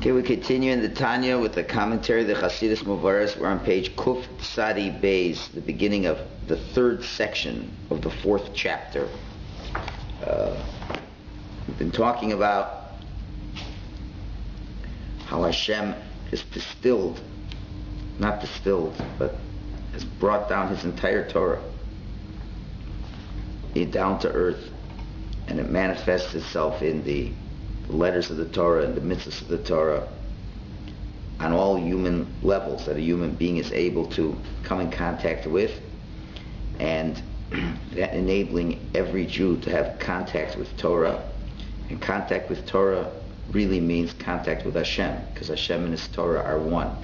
Okay, we continue in the Tanya with the commentary of the Chasidus Muvaris. We're on page Kuf Sadi Beis, the beginning of the third section of the fourth chapter. We've been talking about how Hashem is not distilled, but has brought down His entire Torah down to earth, and it manifests itself in the letters of the Torah and the mitzvahs of the Torah on all human levels that a human being is able to come in contact with, and that enabling every Jew to have contact with Torah. And contact with Torah really means contact with Hashem, because Hashem and His Torah are one.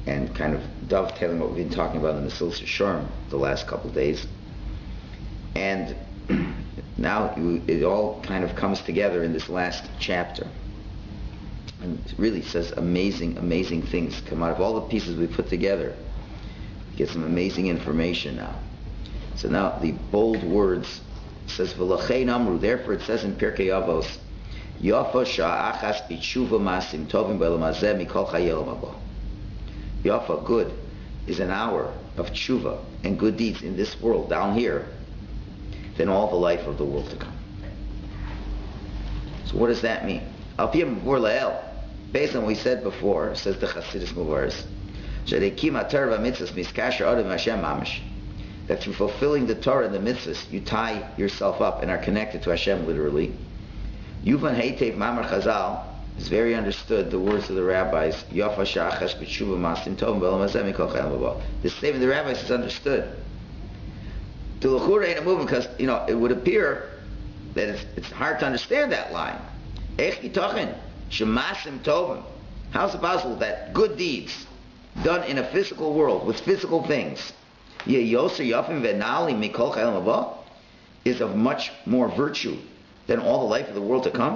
And kind of dovetailing what we've been talking about in the Silsa Sharm the last couple of days. And now it all kind of comes together in this last chapter. And it really says amazing, amazing things come out of all the pieces we put together. You get some amazing information now. So now the bold words, it says, V'lachein amru, therefore it says in Pirkei Avos, Yafa sha'achas b'tshuva masim tovim b'elam hazeh mikol chayei olam haba. Yafa, good, is an hour of tshuva and good deeds in this world, down here, than all the life of the world to come. So what does that mean? Based on what we said before, says the Chasidus Muvaris, that through fulfilling the Torah and the mitzvahs, you tie yourself up and are connected to Hashem literally. Yuvan Heitev Mamar Chazal is very understood, the words of the rabbis, the statement of the rabbis is understood. To l'chura ain't a movement, because it would appear that it's hard to understand that line. How is it possible that good deeds done in a physical world with physical things is of much more virtue than all the life of the world to come,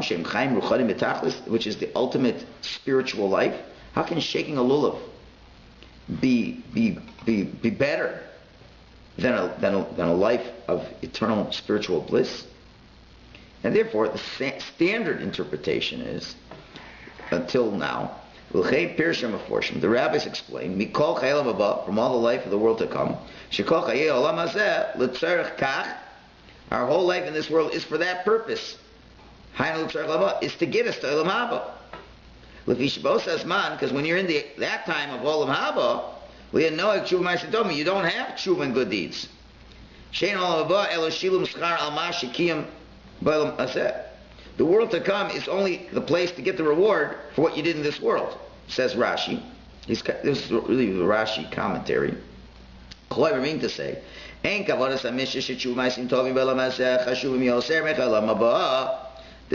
which is the ultimate spiritual life? How can shaking a lulav be better than a life of eternal spiritual bliss? And therefore, the standard interpretation is, until now, the rabbis explain, from all the life of the world to come, our whole life in this world is for that purpose. Is to get us to Olam Haba. Because when you're in that time of Olam Haba, you don't have tshuva and good deeds. The world to come is only the place to get the reward for what you did in this world, says Rashi. This is really the Rashi commentary. I mean to say, the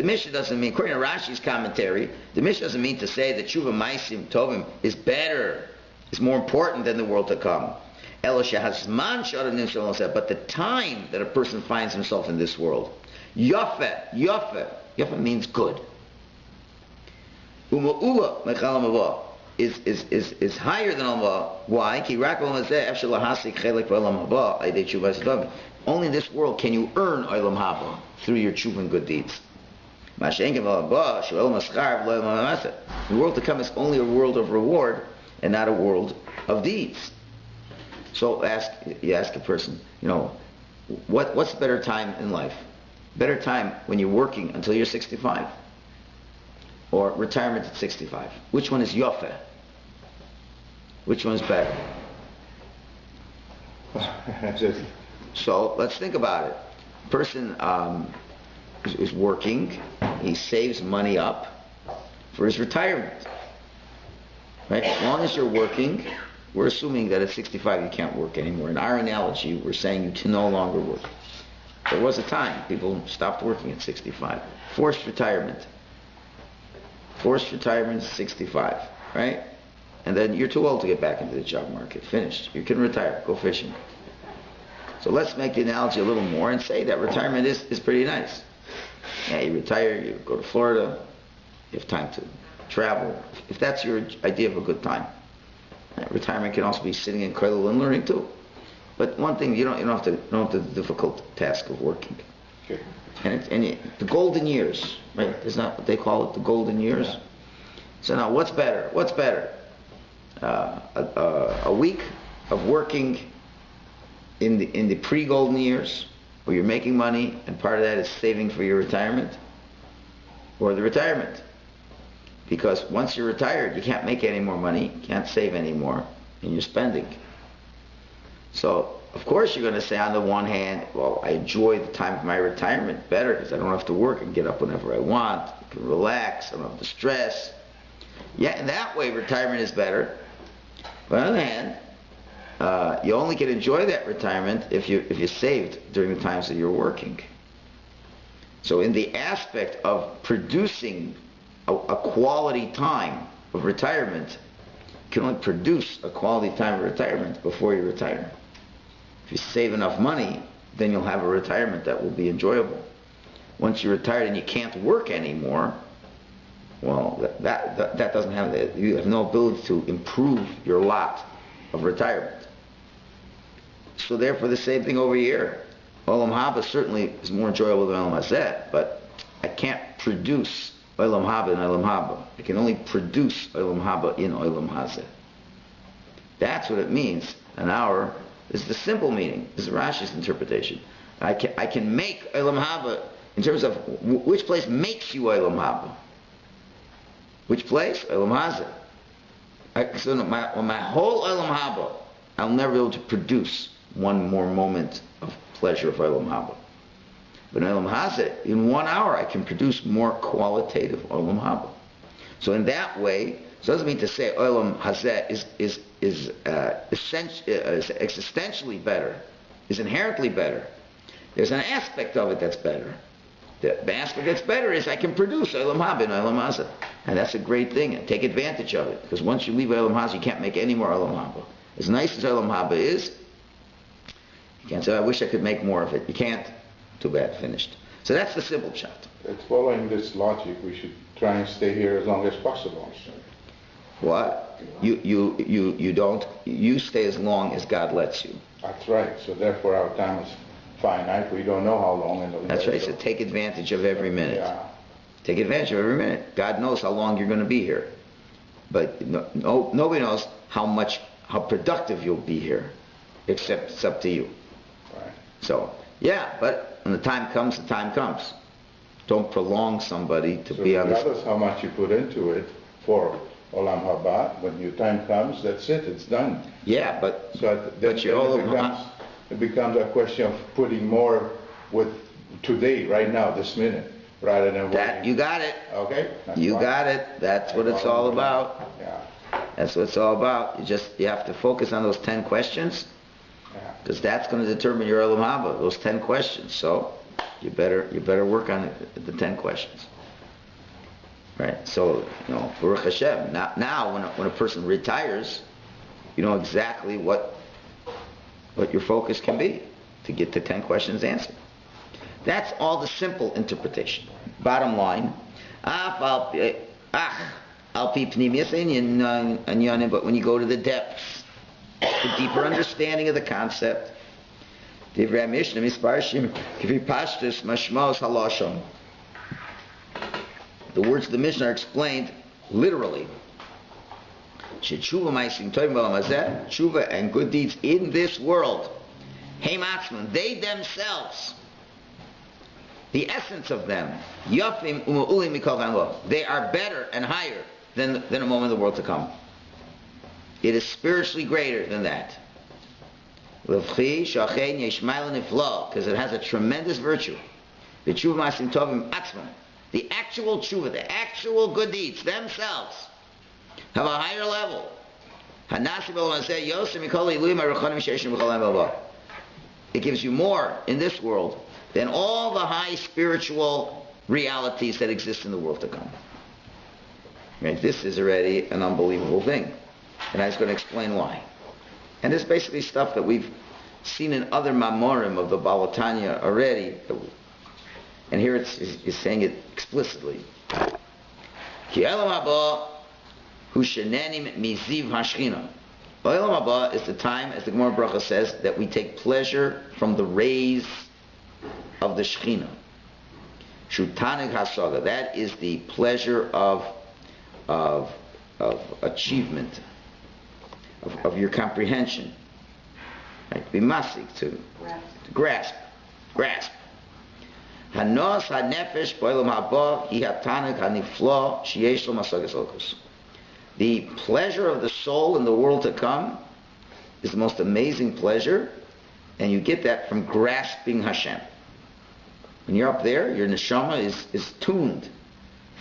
Mishnah doesn't mean, according to Rashi's commentary, the Mishnah doesn't mean to say that tshuva ma'asim tovim is better, is more important than the world to come. But the time that a person finds himself in this world, Yafa means good. Is higher than Olam Haba. Why? Only in this world can you earn Olam Haba through your tshuva and good deeds. The world to come is only a world of reward and not a world of deeds. So you ask a person, what's the better time in life? Better time when you're working until you're 65, or retirement at 65. Which one is Yofeh? Which one is better? So let's think about it. A person is working, he saves money up for his retirement. Right? As long as you're working, we're assuming that at 65 you can't work anymore. In our analogy, we're saying you can no longer work. There was a time people stopped working at 65. Forced retirement. Forced retirement is 65, right? And then you're too old to get back into the job market. Finished. You can retire. Go fishing. So let's make the analogy a little more and say that retirement is pretty nice. Yeah, you retire, you go to Florida, you have time to travel. If that's your idea of a good time. Retirement can also be sitting in kollel and learning too. But one thing, you don't have the difficult task of working. Sure. And the golden years, right? Isn't that what they call it, the golden years? Yeah. So now, what's better? What's better? A week of working in the pre-golden years, where you're making money, and part of that is saving for your retirement, or the retirement? Because once you're retired, you can't make any more money, you can't save any more, and you're spending. So, of course, you're going to say, on the one hand, well, I enjoy the time of my retirement better because I don't have to work. I can get up whenever I want. I can relax. I don't have to stress. Yeah, in that way, retirement is better. But on the other hand, you only can enjoy that retirement if you saved during the times that you're working. So in the aspect of producing a quality time of retirement, you can only produce a quality time of retirement before you retire. If you save enough money, then you'll have a retirement that will be enjoyable. Once you're retired and you can't work anymore, well, that doesn't have that. You have no ability to improve your lot of retirement. So therefore, the same thing over here. Olam Haba certainly is more enjoyable than Olam Hazeh, but I can't produce Olam Haba in Olam Haba. I can only produce Olam Haba in Olam Hazeh. That's what it means. An hour is the simple meaning. This is Rashi's interpretation. I can make Olam Haba in terms of which place makes you Olam Haba. Which place? Olam Hazeh. So my whole Olam Haba, I'll never be able to produce one more moment of pleasure of Olam Haba. But in Olam Hazeh, in 1 hour, I can produce more qualitative Olam Haba. So in that way, it doesn't mean to say Olam Hazeh is existentially better, is inherently better. There's an aspect of it that's better. The aspect that's better is I can produce Olam Haba in Olam Hazeh. And that's a great thing, and take advantage of it. Because once you leave Olam Hazeh, you can't make any more Olam Haba. As nice as Olam Haba is, you can't say, I wish I could make more of it. You can't. Too bad, finished. So that's the simple shot. It's following this logic, we should try and stay here as long as possible. What? You don't, you stay as long as God lets you. That's right. So therefore our time is finite. We don't know how long. That's right. So take advantage of every minute. Yeah. Take advantage of every minute. God knows how long you're going to be here. But nobody knows how productive you'll be here. Except it's up to you. Right. So, yeah, but when the time comes, the time comes. Don't prolong somebody to be on this. Regardless how much you put into it for Olam Haba, when your time comes, that's it, it's done. Yeah, but it becomes a question of putting more with today, right now, this minute, rather than that. You got it. Okay. You got it. That's what it's all about. Yeah. That's what it's all about. You have to focus on those 10 questions. Because that's going to determine your Olam Haba, those 10 questions. So you better work on the 10 questions. Right? So, Baruch Hashem. Now when a person retires, you know exactly what your focus can be to get the 10 questions answered. That's all the simple interpretation. Bottom line, but when you go to the depths, the deeper understanding of the concept, the words of the Mishnah are explained literally. Tshuva and good deeds in this world, they themselves, the essence of them, they are better and higher than a moment of the world to come. It is spiritually greater than that. Because it has a tremendous virtue. The actual tshuva, the actual good deeds themselves have a higher level. It gives you more in this world than all the high spiritual realities that exist in the world to come. Right? This is already an unbelievable thing. And I was going to explain why. And this is basically stuff that we've seen in other mamorim of the Baal Tanya already. And here it's saying it explicitly. Ki Olam Haba hu shenenim miziv hashchina. Olam Haba is the time, as the Gemara Bracha says, that we take pleasure from the rays of the Shechina. Shutanig hasaga. That is the pleasure of of achievement, of your comprehension. Right? To be masik, to grasp. Hanos hanefesh boilam haba hi hatanik haniflo sheyesh lo masagas okus. The pleasure of the soul in the world to come is the most amazing pleasure, and you get that from grasping Hashem. When you're up there, your neshama is tuned,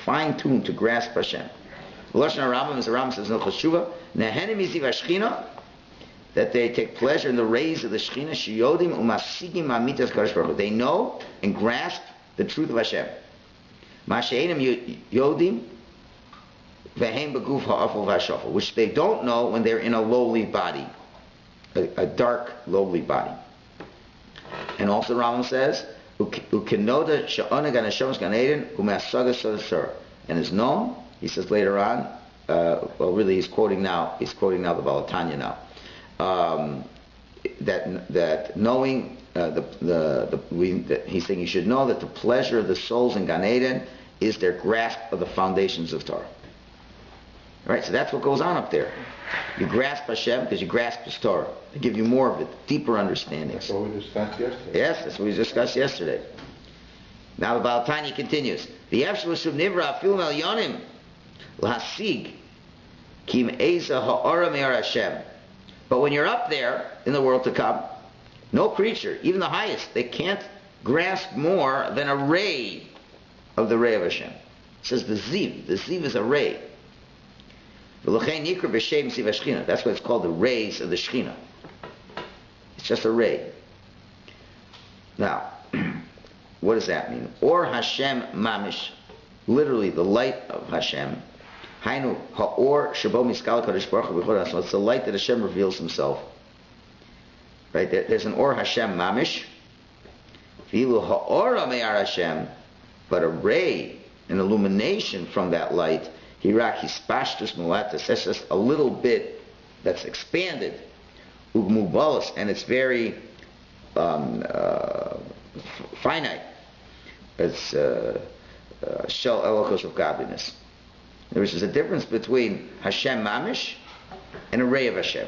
fine-tuned to grasp Hashem. The Lashon HaRambam, as the Rambam says in the Choshuva, Nehenim miziv hashchina, that they take pleasure in the rays of the Shechina, sheyodim umasigim amitas kadosh baruch hu. They know and grasp the truth of Hashem. Ma she'enim yodim vehem beguf ha'aful v'hashafel, which they don't know when they're in a lowly body, a dark, lowly body. And also the Rambam says, ukenoda she'oneg haneshamos gan eden u'me'asagas sodasur. And is known, he says later on, well really he's quoting now the Baal Tanya now, that knowing that he's saying you should know that the pleasure of the souls in Gan Eden is their grasp of the foundations of Torah. Right, so that's what goes on up there. You grasp Hashem because you grasp His Torah. They give you more of it, deeper understanding. That's what we discussed yesterday. Yes, that's what we discussed yesterday. Now the Baal Tanya continues. The Efshel Shuv Nivra Afil Mel Yonim L'Hasig Kim Eza Ha'ora Me'ar Hashem. But when you're up there in the world to come, no creature, even the highest, they can't grasp more than a ray of the ray of Hashem. It says the Ziv. The Ziv is a ray. That's why it's called the rays of the Shechina. It's just a ray. Now, what does that mean? Or Hashem Mamish, literally the light of Hashem. Hainu ha'or shabo miskal kadosh baruch hu b'chol hashem. It's the light that Hashem reveals Himself. Right? There's an or Hashem Mamish. V'ilu ha'ora me'ar Hashem, but a ray, an illumination from that light. Hirak hispashtus mulatus. That's just a little bit that's expanded. Ugmubalos, and it's very finite. It's shel elokos of godliness. There is a difference between Hashem Mamish and a ray of Hashem.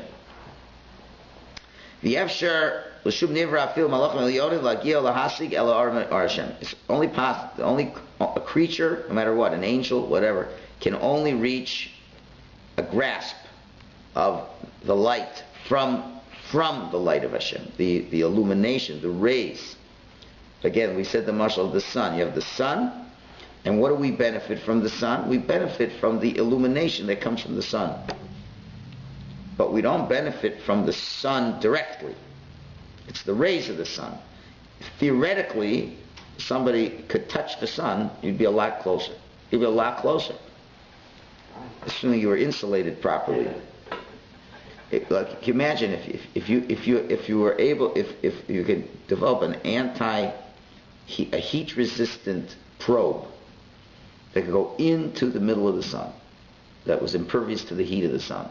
V'yefshar l'shub nivra afil malachim elyonim l'agil l'hasig el ha'or Hashem. It's only possible. Only a creature, no matter what, an angel, whatever, can only reach a grasp of the light from the light of Hashem, the illumination, the rays. Again, we said the mashal of the sun. You have the sun, and what do we benefit from the sun? We benefit from the illumination that comes from the sun. But we don't benefit from the sun directly. It's the rays of the sun. Theoretically, somebody could touch the sun, you'd be a lot closer. You'd be a lot closer. Assuming you were insulated properly. Like, imagine if you were able, if you could develop a heat resistant probe that could go into the middle of the sun, that was impervious to the heat of the sun.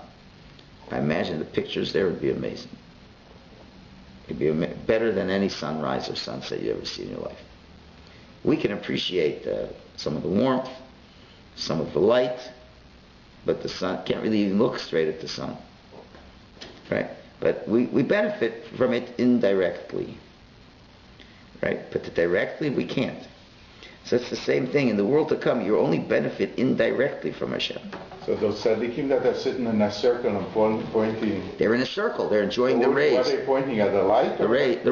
I imagine the pictures there would be amazing. It'd be better than any sunrise or sunset you ever see in your life. We can appreciate some of the warmth, some of the light, but the sun can't really even look straight at the sun. Right? But we benefit from it indirectly. Right? But directly we can't. So it's the same thing. In the world to come, you only benefit indirectly from Hashem. So those tzaddikim that are sitting in a circle and pointing... They're in a circle. They're enjoying the rays. What are they pointing at? The light? The rays.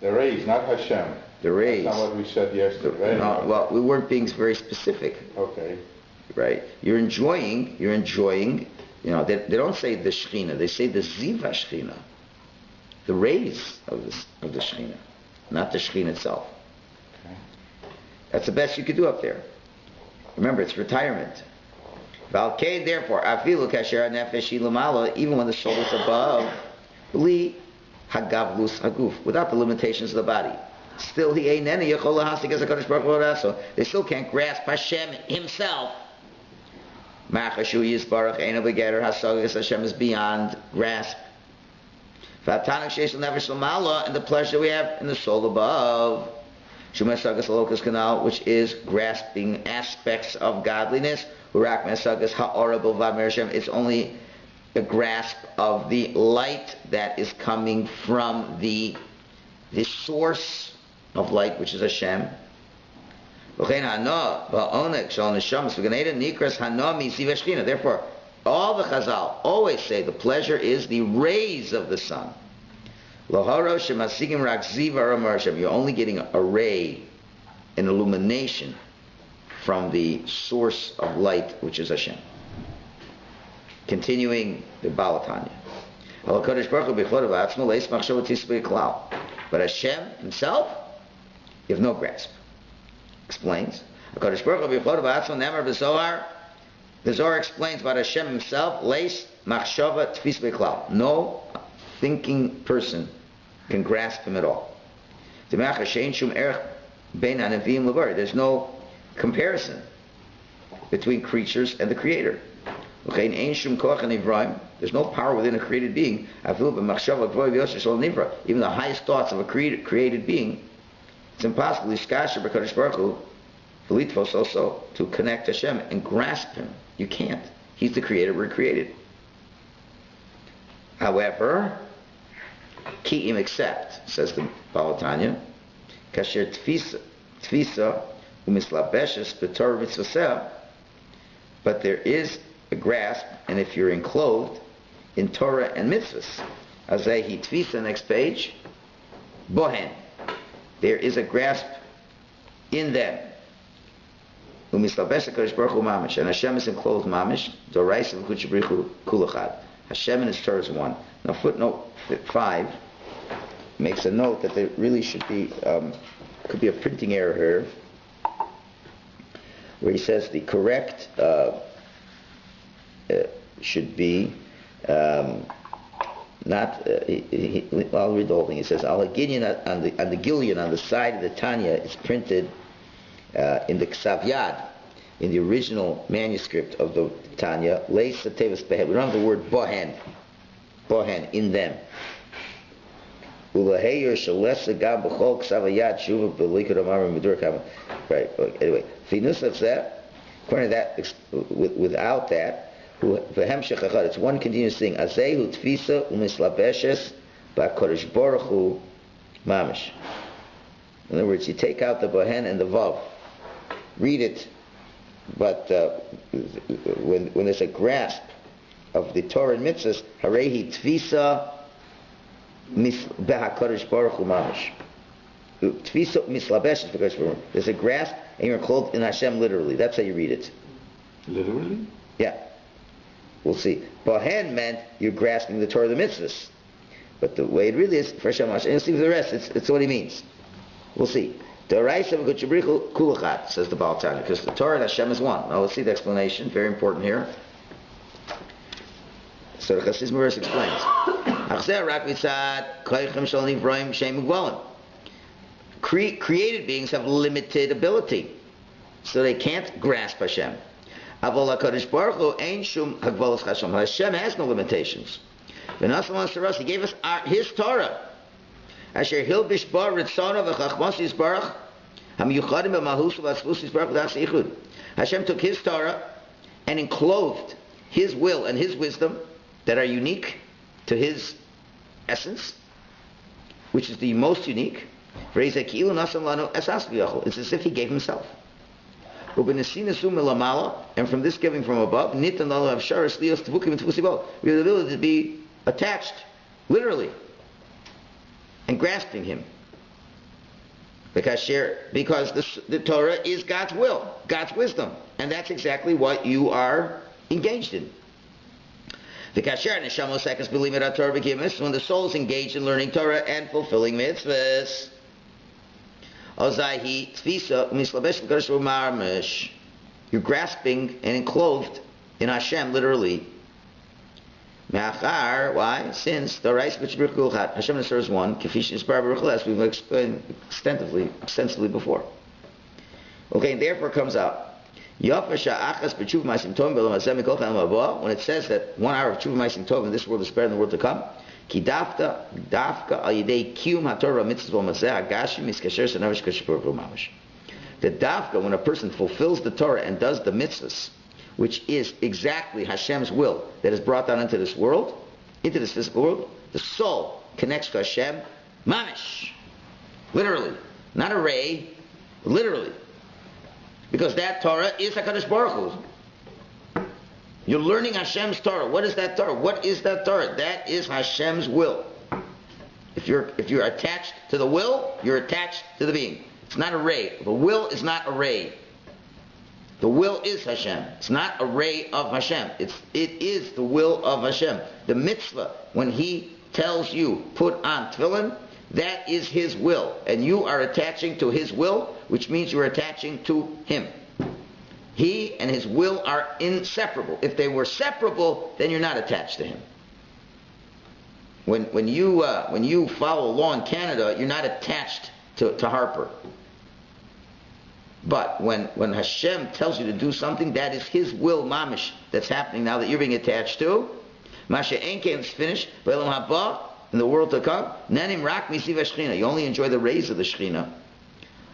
The rays, not Hashem. The rays. That's not what we said yesterday. Well, we weren't being very specific. Okay. Right? You're enjoying, they don't say the Shechina, they say the Ziv HaShechina. The rays of the Shechina, not the Shechina itself. Okay. That's the best you could do up there. Remember, it's retirement. Valkei, therefore, afilu kasher nefesh ilamala, even when the soul is above, li hagavlus haguf, without the limitations of the body. Still, he eineni yachol lahasig as HaKadosh Baruch Hu raso. They still can't grasp Hashem Himself. Machashu yisbarach eino begerer hasagas. Hashem is beyond grasp. V'atanak sheish nefesh lamala, and the pleasure we have in the soul above. Shumasagas alokas kanal, which is grasping aspects of godliness. It's only a grasp of the light that is coming from the source of light, which is Hashem. Therefore, all the Chazal always say the pleasure is the rays of the sun. You're only getting a ray, an illumination from the source of light, which is Hashem. Continuing the Baal Tanya. But Hashem himself, you have no grasp. Explains. The Zohar explains about Hashem himself, no thinking person can grasp him at all. There's no comparison between creatures and the Creator. There's no power within a created being. Even the highest thoughts of a created being, it's impossible also to connect Hashem and grasp Him. You can't. He's the Creator, we're created. However, Ki'im except, says the Baal Tanya, Kasher Tfisa Umislabeshes B'Torah Mitzvaseh, but there is a grasp, and if you're enclosed in Torah and mitzvahs, Azehi Tfisa, next page, Bohen, there is a grasp in them. Umislabeshes HaKadosh Baruch Hu Mamish, and Hashem is enclosed Mamish, Doraisa V'Kuchabrichu Kulachad. Hashem and His Torah is one. Now footnote 5 makes a note that there really should be, could be a printing error here, where he says the correct should be not. I'll read the whole thing. He says Al Haginion on the Gillion on the side of the Tanya is printed in the Ksav Yad, in the original manuscript of the Tanya. Leis Tevis Behed. We don't have the word Bohen. Bohen, in them. Right. Anyway, according to that, without that, it's one continuous thing. Azehu tfisa umislabeshes ba'kodesh baruch hu mamish. In other words, you take out the bohen and the vav, read it, but when there's a grasp of the Torah and mitzvahs, harehi tfisa ba'kodesh baruch hu mamish. Tfisa mislabeshes ba'kodesh baruch hu. There's a grasp, and you're clothed in Hashem literally. That's how you read it. Literally? Yeah. We'll see. Bohen meant you're grasping the Torah, the mitzvahs. But the way it really is, for Hashem, and you'll see for the rest, it's what he means. We'll see. Says the Baal Tanya, because the Torah and Hashem is one. Now let's see the explanation, very important here. So the Chassidus verse explains. Created beings have limited ability, so they can't grasp Hashem. Hashem has no limitations. He gave us His Torah. Hashem took His Torah and enclosed His will and His wisdom that are unique to His essence, which is the most unique. It's as if He gave Himself. And from this giving from above, we have the ability to be attached, literally, and grasping Him. Because the Torah is God's will, God's wisdom, and that's exactly what you are engaged in. When the soul is engaged in learning Torah and fulfilling mitzvahs, you're grasping and enclosed in Hashem literally. Why? Since the Hashem is one, as we've explained extensively before. Okay, and therefore comes out when it says that 1 hour of Tshuva Ma'asim Tov in this world is better than the world to come. The dafka, when a person fulfills the Torah and does the mitzvahs, which is exactly Hashem's will that is brought down into this world, into this physical world, the soul connects to Hashem, mamish, literally, not a ray, literally, because that Torah is HaKadosh Baruch Hu. You're learning Hashem's Torah. What is that Torah? What is that Torah? That is Hashem's will. If you're attached to the will, you're attached to the being. It's not a ray. The will is not a ray. The will is Hashem. It's not a ray of Hashem. It is the will of Hashem. The mitzvah, when He tells you, put on tefillin, that is His will. And you are attaching to His will, which means you're attaching to Him. He and His will are inseparable. If they were separable, then you're not attached to Him. When you follow law in Canada, you're not attached to Harper. But when Hashem tells you to do something, that is His will, mamish, that's happening now that you're being attached to. Masha Enke is finished. B'elam haba, in the world to come. Nanim rak misiv hashchina. You only enjoy the rays of the Shechina.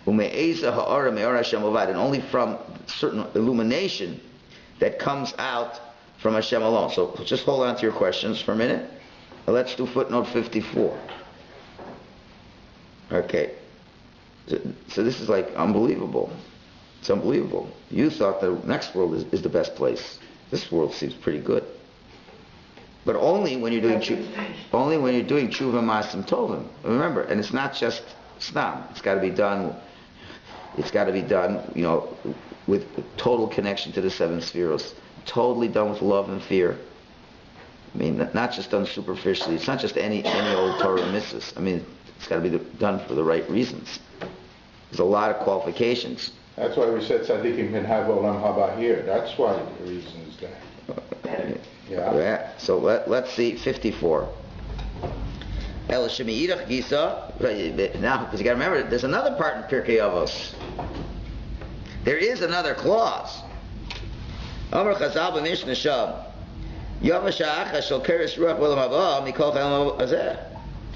Ume'eza ha'ara me'or Hashem ovad. And only from certain illumination that comes out from Hashem alone. So just hold on to your questions for a minute. Let's do footnote 54. Okay. So this is like unbelievable. It's unbelievable. You thought the next world is the best place. This world seems pretty good. But only when you're doing tshuva ma'asim tovim. Remember, and it's not just stam. It's got to be done. It's got to be done, with total connection to the seven spheros. Totally done with love and fear. I mean, not just done superficially. It's not just any old Torah mitzvahs. I mean, it's got to be done for the right reasons. There's a lot of qualifications. That's why we said tzaddikim can have olam haba here. That's why the reason is there. Yeah. So let's see 54. El Shemi'idach Gisa. Now, because you got to remember, there's another part in Pirkei Avos. There is another clause. Amar Chazal b'Mishnah Sham.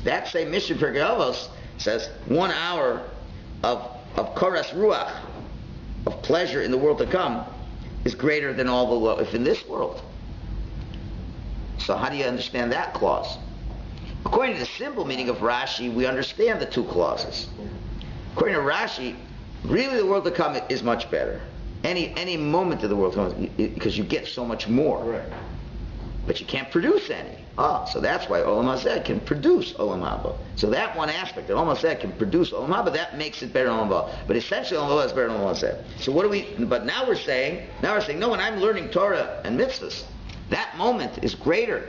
That same mission for Pirkei says 1 hour of koras ruach, of pleasure in the world to come, is greater than all the life in this world. So how do you understand that clause? According to the simple meaning of Rashi, we understand the two clauses. According to Rashi, really the world to come is much better. Any moment of the world to come, because you get so much more. Right. But you can't produce any. So that's why Olam Hazeh can produce Olam Haba. So that one aspect, that Olam Hazeh can produce Olam Haba, that makes it better than Olam Haba. But essentially Olam Haba is better than Olam Hazeh. So but now we're saying, no, when I'm learning Torah and mitzvahs, that moment is greater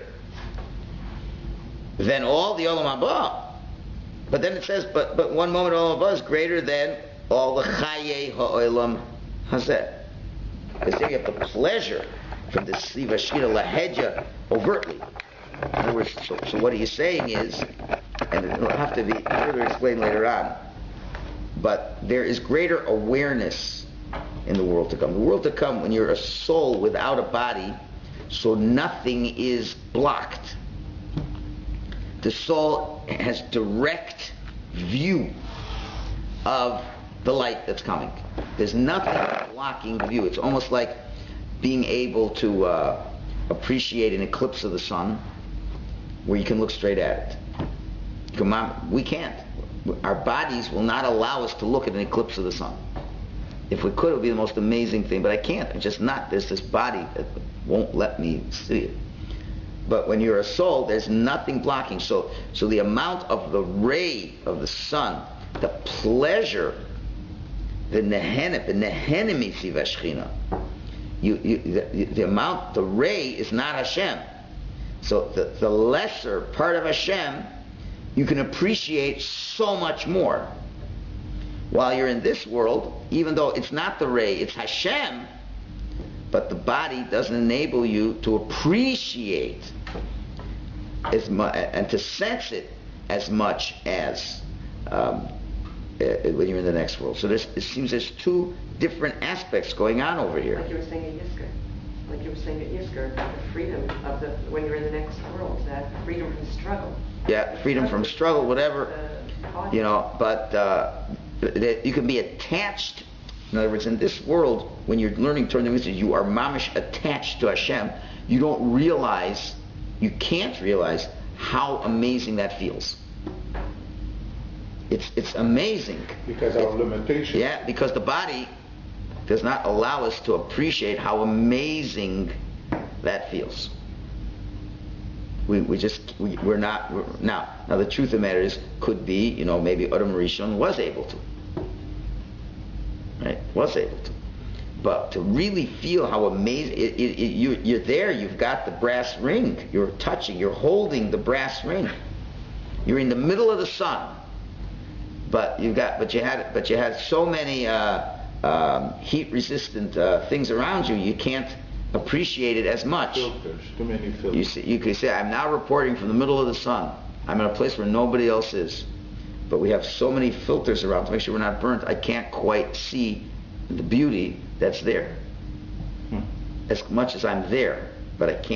than all the Olam Haba. But then it says, but one moment of Olam Haba is greater than all the Chayei HaOlam Hazeh. Because there you have the pleasure from the Siva Shira Lahedja overtly. In other words, so what he's saying is, and it will have to be further explained later on, but there is greater awareness in the world to come. The world to come, when you're a soul without a body, so nothing is blocked. The soul has direct view of the light that's coming. There's nothing blocking the view. It's almost like being able to appreciate an eclipse of the sun where you can look straight at it. We can't. Our bodies will not allow us to look at an eclipse of the sun. If we could, it would be the most amazing thing, but I can't. I'm just not. There's this body that won't let me see it. But when you're a soul, there's nothing blocking. So the amount of the ray of the sun, the pleasure, the nehenemi siva shechina, the amount, the ray is not Hashem. So the lesser part of Hashem, you can appreciate so much more. While you're in this world, even though it's not the ray, it's Hashem, but the body doesn't enable you to appreciate as much and to sense it as much as when you're in the next world. So it seems there's two different aspects going on over here. Like you were saying at Yisker, about the freedom of when you're in the next world, that freedom from struggle. Yeah, freedom from struggle, whatever, but you can be attached In other words, in this world, when you're learning Torah, you are mamish attached to Hashem. You don't realize, you can't realize how amazing that feels. It's amazing. Because of limitations. Yeah, because the body does not allow us to appreciate how amazing that feels. We're not. Now the truth of the matter is, could be, maybe Adam Rishon was able to. Right? Was able to. But to really feel how amazing, you're there, you've got the brass ring, you're touching, you're holding the brass ring. You're in the middle of the sun. But you had so many heat-resistant things around you, you can't appreciate it as much. Filters, too many filters. You could say, I'm now reporting from the middle of the sun. I'm in a place where nobody else is. But we have so many filters around to make sure we're not burnt, I can't quite see the beauty that's there. As much as I'm there, but it's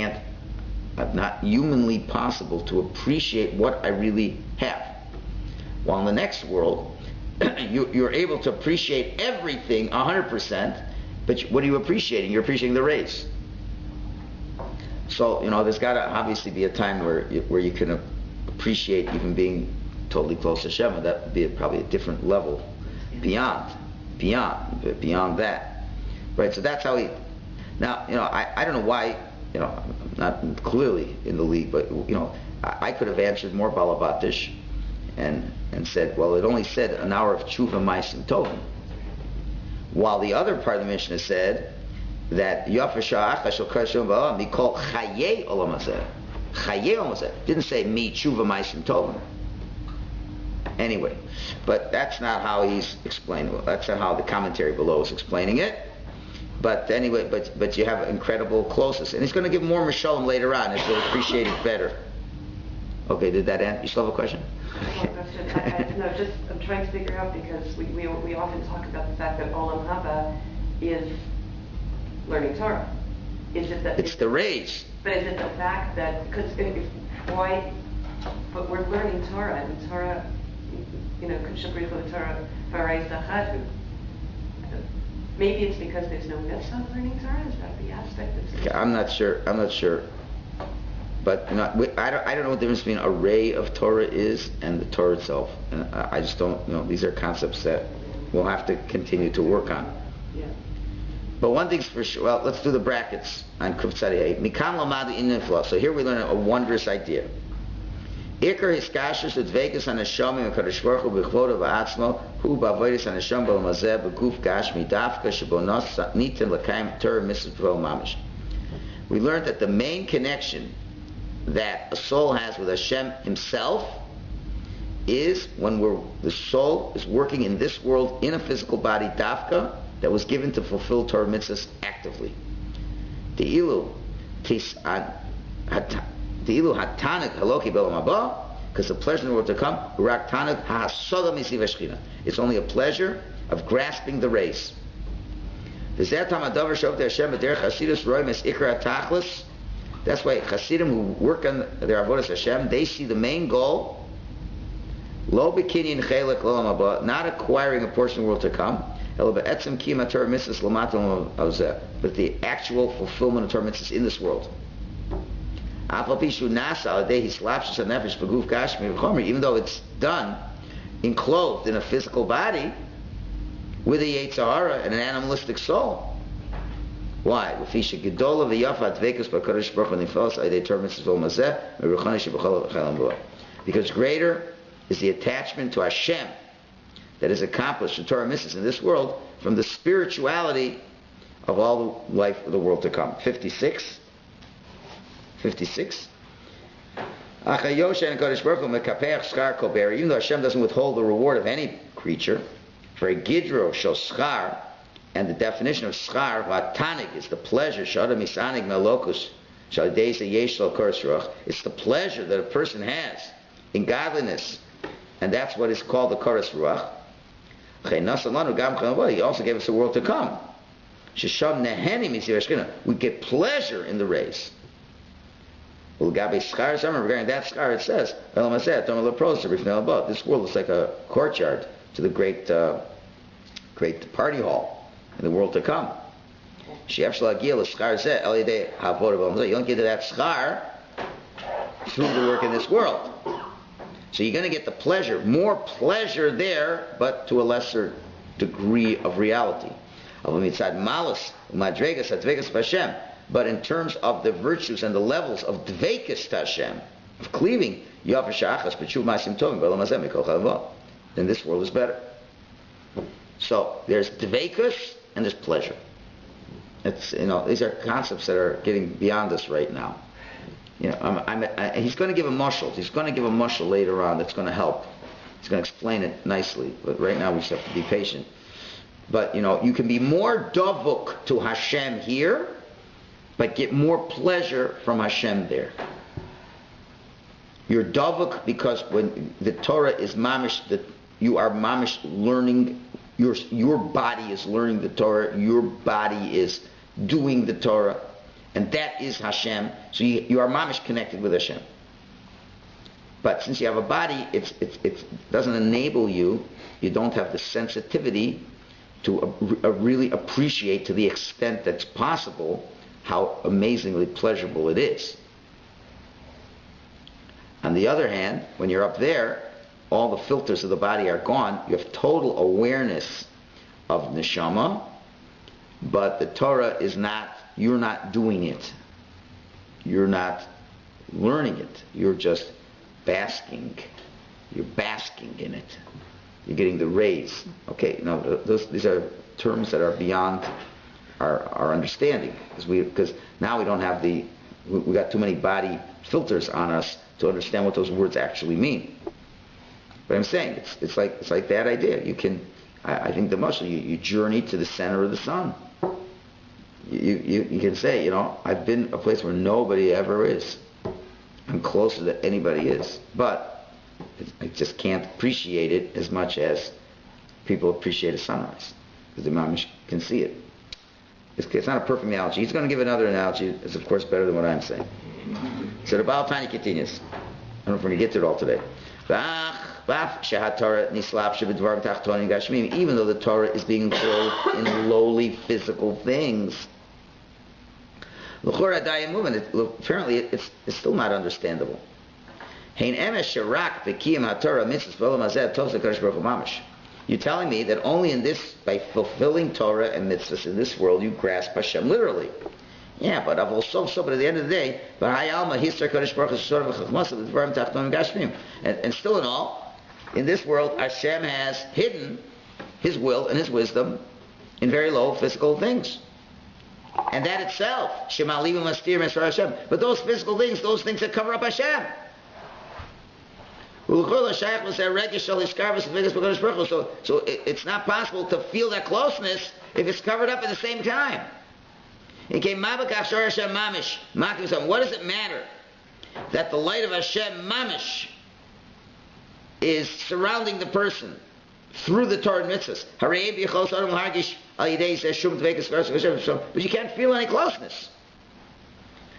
not humanly possible to appreciate what I really have. While in the next world, you're able to appreciate everything 100%, but what are you appreciating? You're appreciating the rays. So, there's got to obviously be a time where you can appreciate even being totally close to Hashem, and that would be probably a different level beyond that. Right, so that's how he... Now, I don't know why, not clearly in the league, but, I could have answered more Balabatish and said, well, it only said an hour of tshuva ma'asim tovim. While the other part of the Mishnah said that Yafa sha'acha shel kashom ba'olam mikol chayei olam hazeh. Chayei olam hazeh. Didn't say mi tshuva ma'asim tovim. Anyway, but that's not how he's explaining it. That's not how the commentary below is explaining it. But anyway, but you have incredible closeness. And he's going to give more Mishalom later on, and you'll appreciate it better. Okay, did that end? You still have a question? I'm trying to figure out, because we often talk about the fact that Olam Haba is learning Torah. Is it that it's the rays? But is it the fact that, because but we're learning Torah, and Torah, Torah, maybe it's because there's no mitzvah of learning Torah. Is that the aspect of? Okay, I'm not sure. But I don't know what the difference between a ray of Torah is and the Torah itself. And I just don't. These are concepts that we'll have to continue to work on. Yeah. But one thing's for sure. Well, let's do the brackets on Kuf Tzadei. Mikam lamadu inifla. So here we learn a wondrous idea. Ikar hiskashus udvekas hanashamim v'kadosh baruch hu b'chvodo v'atzmo hu b'avodas hanasham b'lamazeh b'guf gashmi dafka shebonos nitin l'kayim Torah mitzvah mamish. We learned that the main connection that a soul has with Hashem Himself is when the soul is working in this world in a physical body, dafka, that was given to fulfill Torah mitzvahs actively. De'ilu hatanik haloki be'olam haba, because the pleasure in the world to come, urak tanik ha'asoda misiv hashchina. It's only a pleasure of grasping the race. That's why Hasidim who work on their avodas Hashem, they see the main goal, lo b'kinyan chelek l'olam haba, not acquiring a portion of the world to come, but the actual fulfillment of Torah mitzvahs in this world. Even though it's done, enclosed in a physical body, with a Yetzer Hara and an animalistic soul. Why? Because greater is the attachment to Hashem that is accomplished in Torah mitzvahs in this world from the spirituality of all the life of the world to come. 56. Even though Hashem doesn't withhold the reward of any creature, for a gidro shel schar, and the definition of schar, vatanig, is the pleasure, shadam isanig melokus, shadeza yeshlo koros, it's the pleasure that a person has in godliness, and that's what is called the koros ruach. He also gave us the world to come. We get pleasure in the race. Regarding that schar, it says, this world is like a courtyard to the great party hall. in the world to come. You don't get to that schar through the work in this world. So you're going to get the pleasure, more pleasure there, but to a lesser degree of reality. But in terms of the virtues and the levels of dveikus to Hashem, of cleaving, then this world is better. So there's dveikus and there's pleasure. It's, these are concepts that are getting beyond us right now. He's going to give a mashal. He's going to give a mashal later on that's going to help. He's going to explain it nicely. But right now we just have to be patient. But, you can be more davuk to Hashem here, but get more pleasure from Hashem there. You're davuk because when the Torah is mamish, that you are mamish learning, your body is learning the Torah, your body is doing the Torah, and that is Hashem. So you are mamish connected with Hashem. But since you have a body, it doesn't enable you. You don't have the sensitivity to really appreciate to the extent that's possible how amazingly pleasurable it is. On the other hand, when you're up there, all the filters of the body are gone. You have total awareness of neshama, but the Torah is not, you're not doing it. You're not learning it. You're just basking. You're basking in it. You're getting the rays. Okay, these are terms that are beyond our understanding, because now we don't have we got too many body filters on us to understand what those words actually mean. But I'm saying it's like that idea. You can, I think the muscle, you journey to the center of the sun. You can say, I've been a place where nobody ever is. I'm closer than anybody is, but I just can't appreciate it as much as people appreciate a sunrise, because the mamish can see it. It's not a perfect analogy. He's going to give another analogy. It's of course better than what I'm saying. So the Baal Tanya continues. I don't know if we're going to get to it all today. Even though the Torah is being enclosed in lowly physical things, apparently it's still not understandable. You're telling me that only in this, by fulfilling Torah and mitzvahs in this world, you grasp Hashem literally. Yeah, but at the end of the day, and still in all, in this world, Hashem has hidden His will and His wisdom in very low physical things. And that itself, but those physical things, those things that cover up Hashem. So it's not possible to feel that closeness if it's covered up at the same time. What does it matter that the light of Hashem mamish is surrounding the person through the Torah and mitzvahs? But you can't feel any closeness.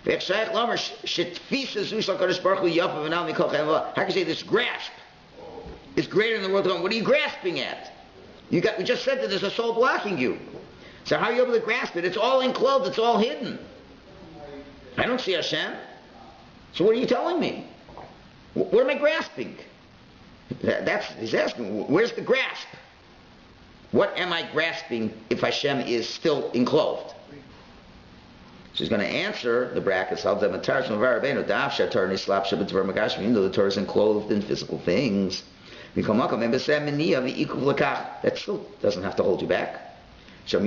How can you say this grasp is greater in the world to come? What are you grasping at? We just said that there's a soul blocking you. So how are you able to grasp it? It's all enclosed, it's all hidden. I don't see Hashem. So what are you telling me? What am I grasping? He's asking, where's the grasp? What am I grasping if Hashem is still enclosed? She's going to answer the brackets. Even though the Torah is enclosed in physical things, that still doesn't have to hold you back. Because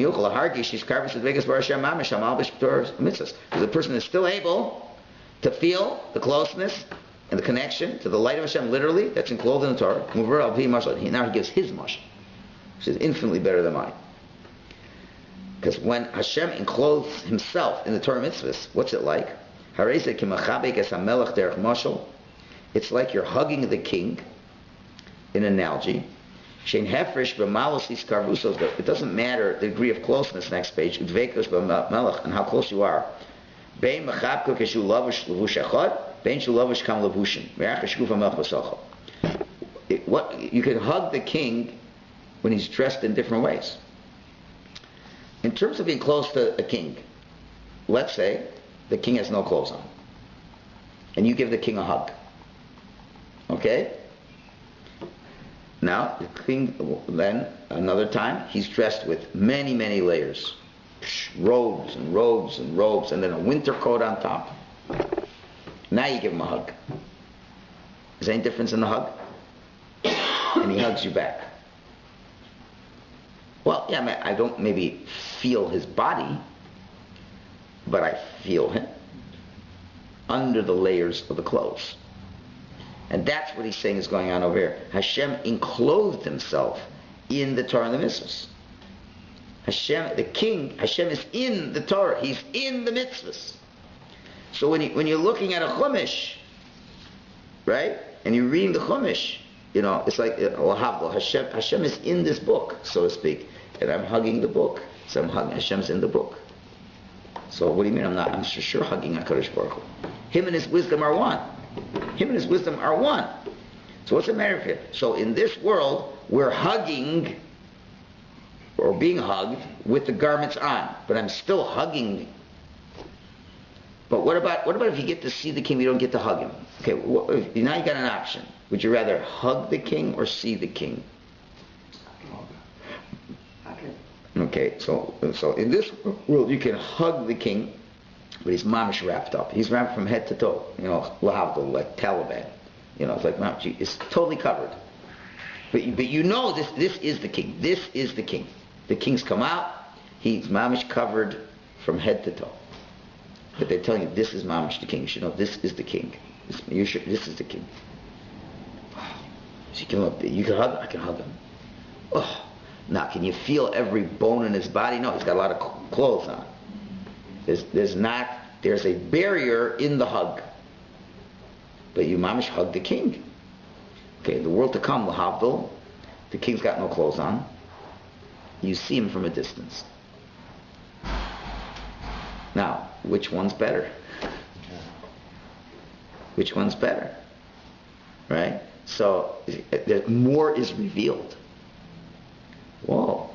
the person is still able to feel the closeness and the connection to the light of Hashem, literally, that's enclosed in the Torah. Now he gives his mashal, which is infinitely better than mine. Because when Hashem enclothes Himself in the Torah mitzvahs, what's it like? It's like you're hugging the king, in an analogy. It doesn't matter the degree of closeness, next page, and how close you are. You can hug the king when he's dressed in different ways. in terms of being close to a king, let's say the king has no clothes on, and you give the king a hug. Okay? Now, the king, then, another time, he's dressed with many, many layers. Robes and robes and robes, and then a winter coat on top. Now you give him a hug. Is there any difference in the hug? And he hugs you back. Well, yeah, I don't maybe feel his body, but I feel him under the layers of the clothes. And that's what he's saying is going on over here. Hashem enclosed himself in the Torah and the mitzvahs. Hashem, the king, Hashem is in the Torah. He's in the mitzvahs. So when you're looking at a chumash, right, and you're reading the chumash, it's like Hashem is in this book, so to speak, and I'm hugging the book. So I'm hugging Hashem's in the book. So what do you mean I'm sure hugging HaKadosh Baruch Hu? Him and his wisdom are one. Him and his wisdom are one. So what's the matter here? So in this world, we're hugging or being hugged with the garments on, but I'm still hugging. But what about if you get to see the king, you don't get to hug him? Okay, now you got an option. Would you rather hug the king or see the king? Okay, so in this world you can hug the king, but he's mamish wrapped up. He's wrapped from head to toe. Lahavdil, like Taliban. It's like it's totally covered. But this is the king. This is the king. The king's come out. He's mamish covered from head to toe. But they're telling you this is mamish the king. You should know this is the king. This is the king. So you can hug. I can hug him. Oh. Now, can you feel every bone in his body? No, he's got a lot of clothes on. There's a barrier in the hug. But you mamish hug the king. Okay, the world to come, lahavdil, the king's got no clothes on. You see him from a distance. Now, which one's better? Which one's better? Right? So, more is revealed. Whoa,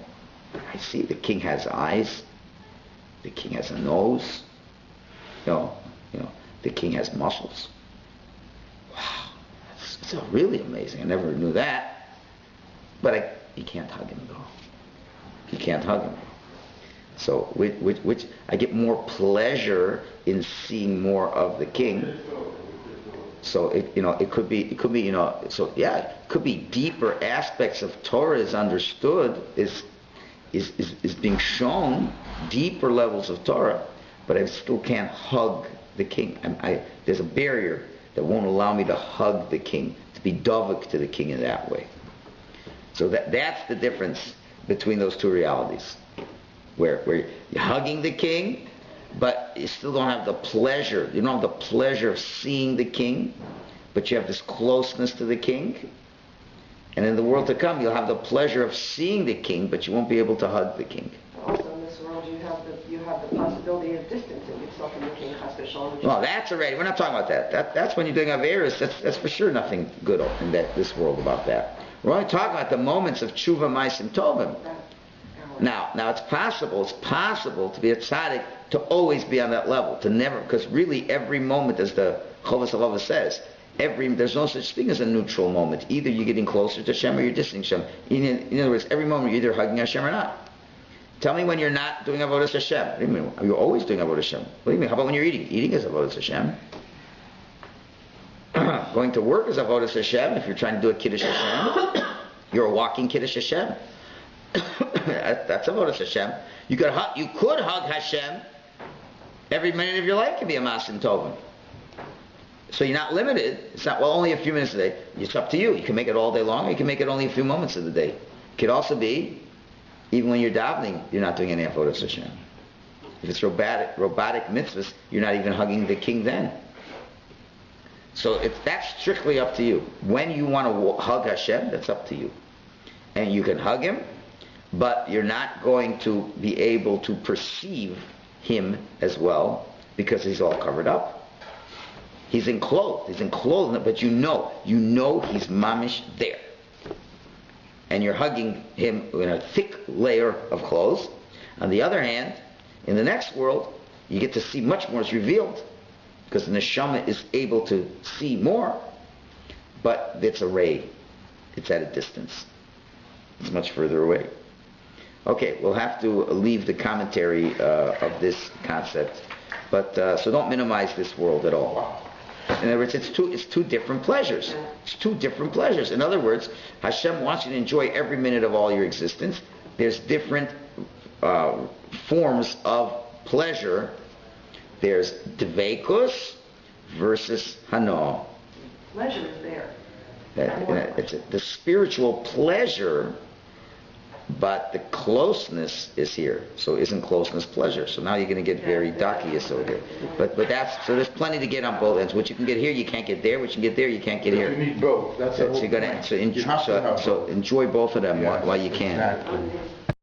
I see the king has eyes, the king has a nose, the king has muscles. Wow, it's really amazing. I never knew that. But you can't hug him though. You can't hug him. So which I get more pleasure in seeing more of the king. So it could be it could be deeper aspects of Torah is understood, is being shown, deeper levels of Torah, but I still can't hug the king. There's a barrier that won't allow me to hug the king, to be dovek to the king in that way. So that's the difference between those two realities, where you're hugging the king, but you still don't have the pleasure. You don't have the pleasure of seeing the king, but you have this closeness to the king. And in the world to come, you'll have the pleasure of seeing the king, but you won't be able to hug the king. Also, in this world, you have the possibility of distancing yourself from the king. Well, that's already. We're not talking about that. That's when you're doing averis. That's for sure nothing good in this world about that. We're only talking about the moments of tshuva, ma'asim tovim. Now it's possible to be a tzaddik, to always be on that level, to never, because really every moment, as the Chovas Halava says, there's no such thing as a neutral moment. Either you're getting closer to Hashem or you're distancing Hashem. In other words, every moment you're either hugging Hashem or not. Tell me when you're not doing avodas Hashem. What do you mean? You're always doing avodas Hashem. What do you mean? How about when you're eating? Eating is avodas Hashem. Going to work is avodas Hashem. If you're trying to do a kiddush Hashem, you're a walking kiddush Hashem. That's avodas Hashem. You could hug Hashem. Every minute of your life can be a masim tovim. So you're not limited. It's not, only a few minutes a day. It's up to you. You can make it all day long, or you can make it only a few moments of the day. It could also be, even when you're davening, you're not doing any avodas Hashem. If it's robotic mitzvahs, you're not even hugging the king then. So that's strictly up to you. When you want to hug Hashem, that's up to you. And you can hug him, but you're not going to be able to perceive him as well, because he's all covered up. He's enclosed, but you know he's mamish there. And you're hugging him in a thick layer of clothes, On the other hand, in the next world, you get to see much more is revealed, because the neshama is able to see more, but it's a ray. It's at a distance. It's much further away. Okay, we'll have to leave the commentary of this concept, but so don't minimize this world at all. In other words, it's two different pleasures. It's two different pleasures. In other words, Hashem wants you to enjoy every minute of all your existence. There's different forms of pleasure. There's dveikus versus hano. Pleasure is there. The spiritual pleasure, but the closeness is here. So isn't closeness pleasure? So now you're going to get very dakiyas over here. But that's, so there's plenty to get on both ends. What you can get here, you can't get there. What you can get there, you can't get here. You need both. That's so you're gonna, so enjoy both of them while you can. Exactly.